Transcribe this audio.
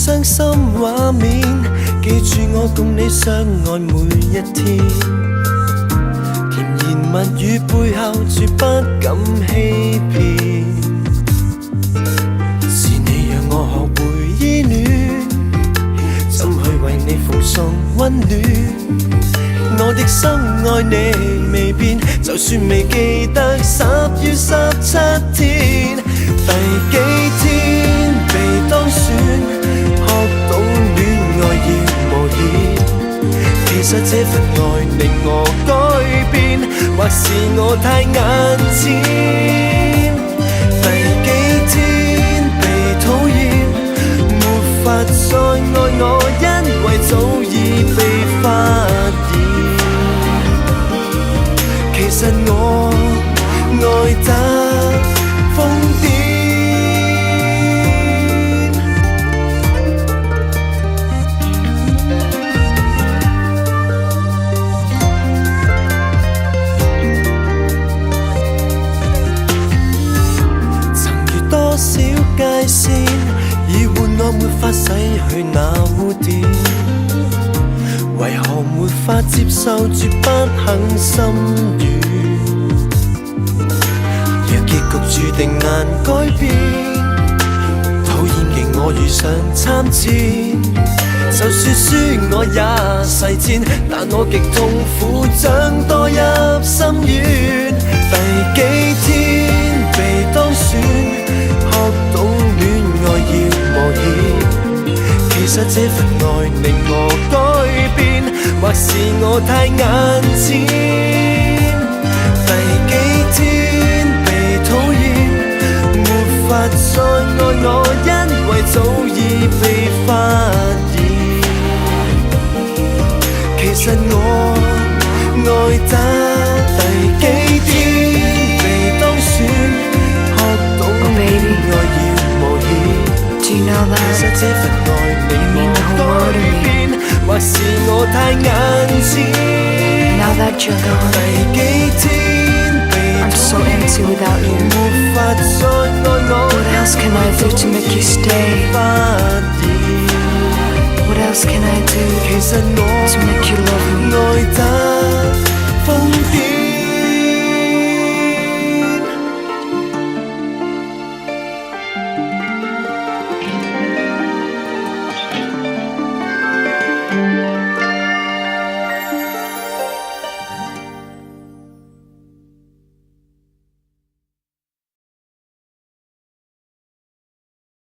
傷心畫面，記住我共你相愛每一天。甜言蜜語背後絕不敢欺騙，是你讓我學會依戀，怎去為你奉送溫暖。我的心愛你未變，就算未記得10月17天，第幾天被當選，學懂戀愛要冒險。其實這份愛令我改變，或是我太眼淺。第幾天被討厭，沒法再愛我，因為早已被發現。其實我愛得瘋癲，曾遇多少界線，已換我沒法洗去那污點。為何沒法接受絕不肯心軟？若結局注定難改變，討厭嘅我遇上參戰，就算輸我也誓戰，但我極痛苦像墮入深淵。第幾天被當選，學懂戀愛要冒險。其實這份愛令我改變，或是我太眼淺。第幾天被討厭，沒法再愛我，因為早已被發現。其實我愛得第幾天被當選，學懂戀愛要冒險。其實這份愛令我改變，或是我太眼淺。第幾天被討厭，沒法再愛我，因為早已被發現。其實我愛得瘋癲。